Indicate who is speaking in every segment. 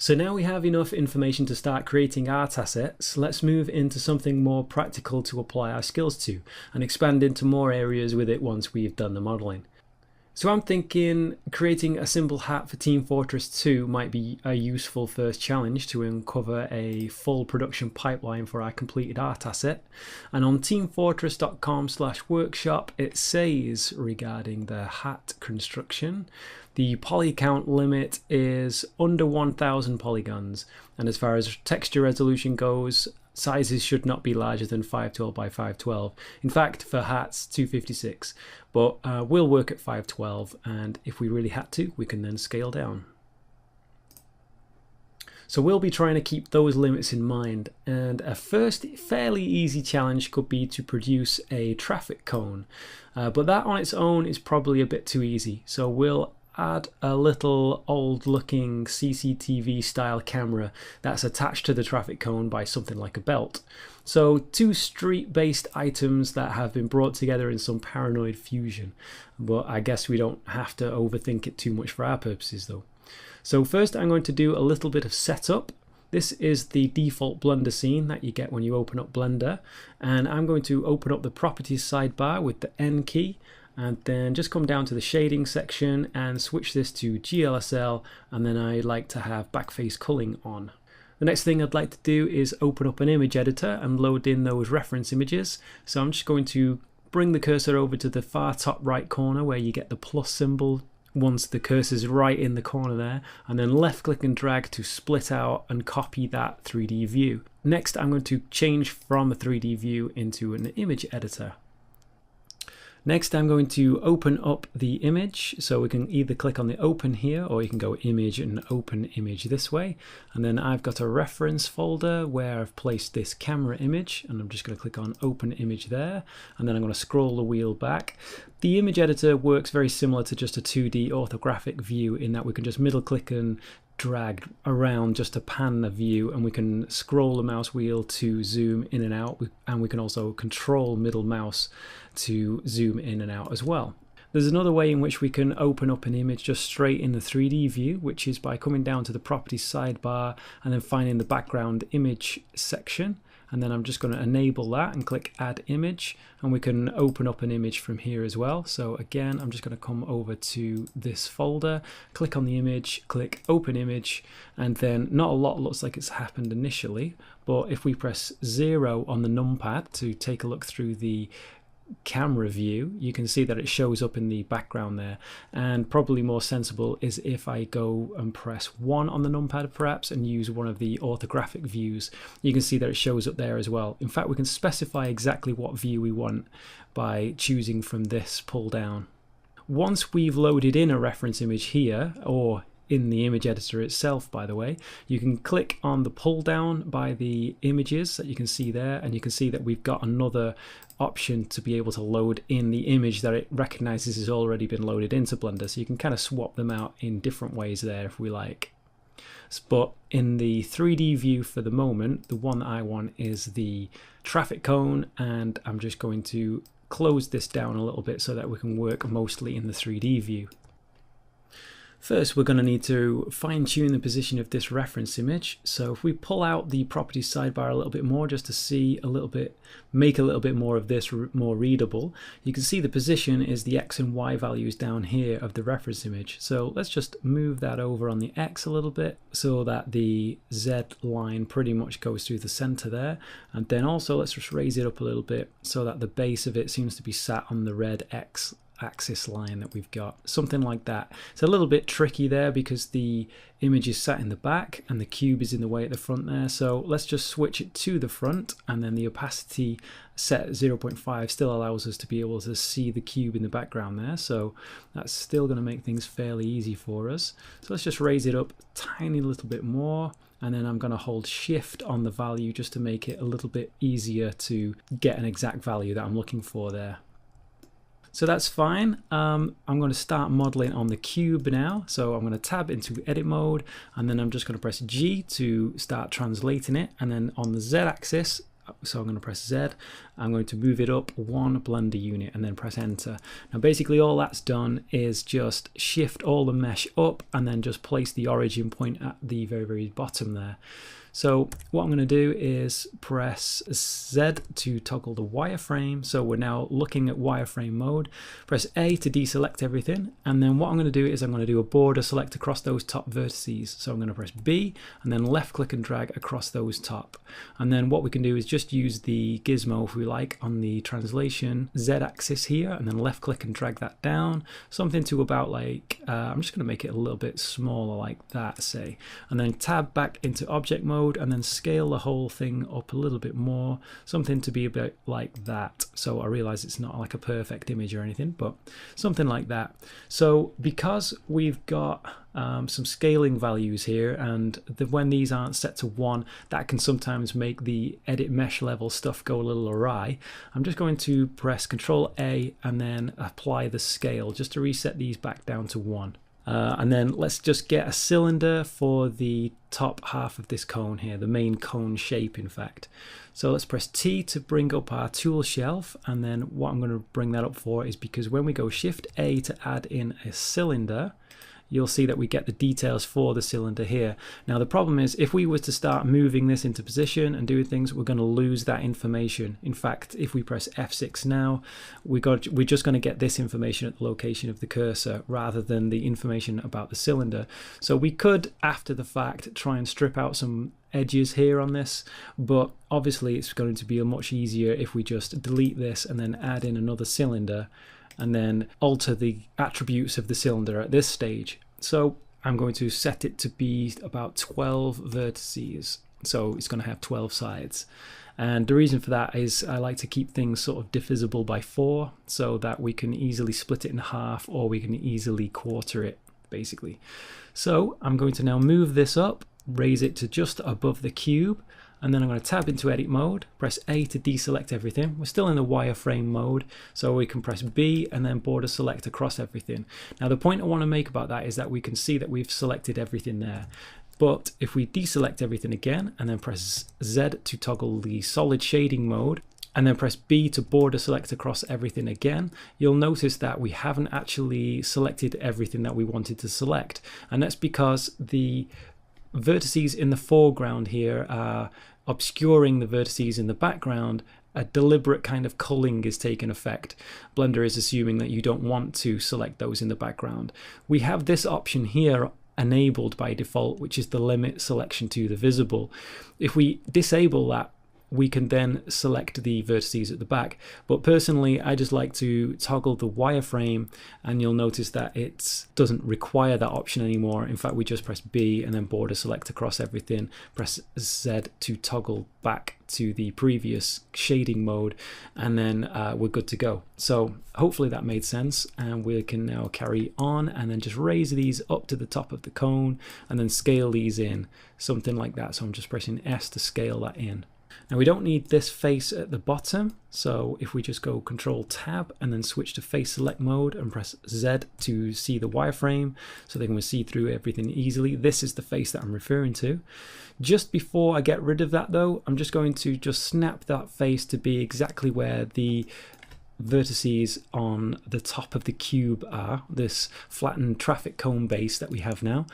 Speaker 1: So now we have enough information to start creating art assets. Let's move into something more practical to apply our skills to and expand into more areas with it once we've done the modeling. So I'm thinking creating a simple hat for Team Fortress 2 might be a useful first challenge to uncover a full production pipeline for our completed art asset. And on teamfortress.com/workshop it says regarding the hat construction, the poly count limit is under 1000 polygons, and as far as texture resolution goes, sizes should not be larger than 512 by 512. In fact, for hats, 256, but we'll work at 512, and if we really had to, we can then scale down. So we'll be trying to keep those limits in mind, and a first fairly easy challenge could be to produce a traffic cone, but that on its own is probably a bit too easy, so we'll add a little old looking CCTV style camera that's attached to the traffic cone by something like a belt. So two street based items that have been brought together in some paranoid fusion, but I guess we don't have to overthink it too much for our purposes though. So first I'm going to do a little bit of setup. This is the default Blender scene that you get when you open up Blender, and I'm going to open up the properties sidebar with the N key, and then just come down to the shading section and switch this to GLSL, and then I like to have backface culling on. The next thing I'd like to do is open up an image editor and load in those reference images. So I'm just going to bring the cursor over to the far top right corner where you get the plus symbol once the cursor's right in the corner there, and then left click and drag to split out and copy that 3D view. Next I'm going to change from a 3D view into an image editor. Next I'm going to open up the image, so we can either click on the open here or you can go image and open image this way, and then I've got a reference folder where I've placed this camera image, and I'm just going to click on open image there, and then I'm going to scroll the wheel back. The image editor works very similar to just a 2D orthographic view in that we can just middle click and drag around just to pan the view, and we can scroll the mouse wheel to zoom in and out, and we can also control middle mouse to zoom in and out as well. There's another way in which we can open up an image just straight in the 3D view, which is by coming down to the properties sidebar and then finding the background image section, and then I'm just going to enable that and click add image, and we can open up an image from here as well. So again, I'm just going to come over to this folder, click on the image, click open image, and then not a lot looks like it's happened initially, but if we press 0 on the numpad to take a look through the camera view, you can see that it shows up in the background there, and probably more sensible is if I go and press 1 on the numpad perhaps and use one of the orthographic views. You can see that it shows up there as well. In fact, we can specify exactly what view we want by choosing from this pull down. Once we've loaded in a reference image here, or in the image editor itself by the way, you can click on the pull down by the images that you can see there, and you can see that we've got another option to be able to load in the image that it recognizes has already been loaded into Blender, so you can kind of swap them out in different ways there if we like. But in the 3D view for the moment, the one that I want is the traffic cone, and I'm just going to close this down a little bit so that we can work mostly in the 3D view. First, we're going to need to fine-tune the position of this reference image. So if we pull out the properties sidebar a little bit more just to see a little bit, make a little bit more of this more readable, you can see the position is the X and Y values down here of the reference image. So let's just move that over on the X a little bit so that the Z line pretty much goes through the center there. And then also let's just raise it up a little bit so that the base of it seems to be sat on the red X axis line that we've got, something like that. It's a little bit tricky there because the image is sat in the back and the cube is in the way at the front there, so let's just switch it to the front, and then the opacity set at 0.5 still allows us to be able to see the cube in the background there, so that's still going to make things fairly easy for us. So let's just raise it up a tiny little bit more, and then I'm going to hold shift on the value just to make it a little bit easier to get an exact value that I'm looking for there. So that's fine. I'm going to start modeling on the cube now. So I'm going to tab into edit mode, and then I'm just going to press G to start translating it. And then on the Z axis, So I'm going to press Z. I'm going to move it up 1 blender unit and then press enter. Now basically all that's done is just shift all the mesh up and then just place the origin point at the very bottom there. So what I'm going to do is press Z to toggle the wireframe. So we're now looking at wireframe mode. Press A to deselect everything. And then what I'm going to do is I'm going to do a border select across those top vertices. So I'm going to press B and then left click and drag across those top. And then what we can do is just use the gizmo, if we like, on the translation Z axis here, and then left click and drag that down. Something to about like, I'm just going to make it a little bit smaller like that, say. And then tab back into object mode and then scale the whole thing up a little bit more, something to be a bit like that. So I realize it's not like a perfect image or anything, but something like that. So because we've got some scaling values here, and when these aren't set to 1, that can sometimes make the edit mesh level stuff go a little awry. I'm just going to press Control A and then apply the scale just to reset these back down to 1. And then let's just get a cylinder for the top half of this cone here, the main cone shape in fact. So let's press T to bring up our tool shelf, and then what I'm going to bring that up for is because when we go Shift A to add in a cylinder, you'll see that we get the details for the cylinder here. Now the problem is if we were to start moving this into position and doing things, we're going to lose that information. In fact, if we press F6 now, we're just going to get this information at the location of the cursor rather than the information about the cylinder. So we could, after the fact, try and strip out some edges here on this, but obviously it's going to be much easier if we just delete this and then add in another cylinder and then alter the attributes of the cylinder at this stage. So I'm going to set it to be about 12 vertices. So it's going to have 12 sides. And the reason for that is I like to keep things sort of divisible by 4 so that we can easily split it in half, or we can easily quarter it, basically. So I'm going to now move this up, raise it to just above the cube, and then I'm going to tab into edit mode, press A to deselect everything. We're still in the wireframe mode, so we can press B and then border select across everything. Now the point I want to make about that is that we can see that we've selected everything there. But if we deselect everything again and then press Z to toggle the solid shading mode, and then press B to border select across everything again, you'll notice that we haven't actually selected everything that we wanted to select. And that's because the vertices in the foreground here are obscuring the vertices in the background. A deliberate kind of culling is taking effect. Blender is assuming that you don't want to select those in the background. We have this option here enabled by default, which is the limit selection to the visible. If we disable that, we can then select the vertices at the back. But personally, I just like to toggle the wireframe, and you'll notice that it doesn't require that option anymore. In fact, we just press B and then border select across everything, press Z to toggle back to the previous shading mode, and then we're good to go. So hopefully that made sense, and we can now carry on and then just raise these up to the top of the cone and then scale these in, something like that. So I'm just pressing S to scale that in. Now we don't need this face at the bottom, so if we just go Control Tab and then switch to face select mode and press Z to see the wireframe so they can see through everything easily. This is the face that I'm referring to. Just before I get rid of that though, I'm just going to just snap that face to be exactly where the vertices on the top of the cube are, this flattened traffic cone base that we have now,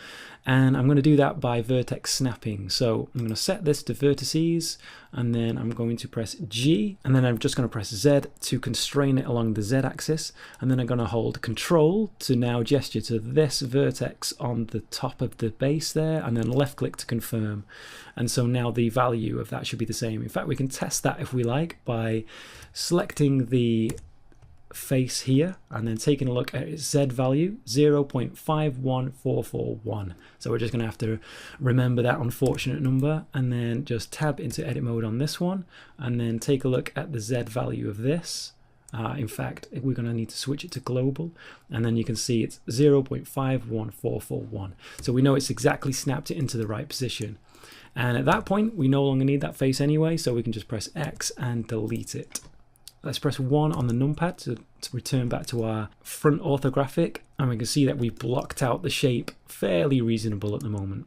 Speaker 1: and I'm going to do that by vertex snapping. So I'm going to set this to vertices, and then I'm going to press G, and then I'm just going to press Z to constrain it along the Z axis, and then I'm going to hold Control to now gesture to this vertex on the top of the base there, and then left click to confirm. And so now the value of that should be the same. In fact, we can test that if we like by selecting the face here and then taking a look at its Z value, 0.51441. So we're just going to have to remember that unfortunate number, and then just tab into edit mode on this one and then take a look at the Z value of this. In fact, we're going to need to switch it to global, and then you can see it's 0.51441. So we know it's exactly snapped it into the right position. And at that point, we no longer need that face anyway, so we can just press X and delete it. Let's press 1 on the numpad to return back to our front orthographic, and we can see that we've blocked out the shape fairly reasonable at the moment.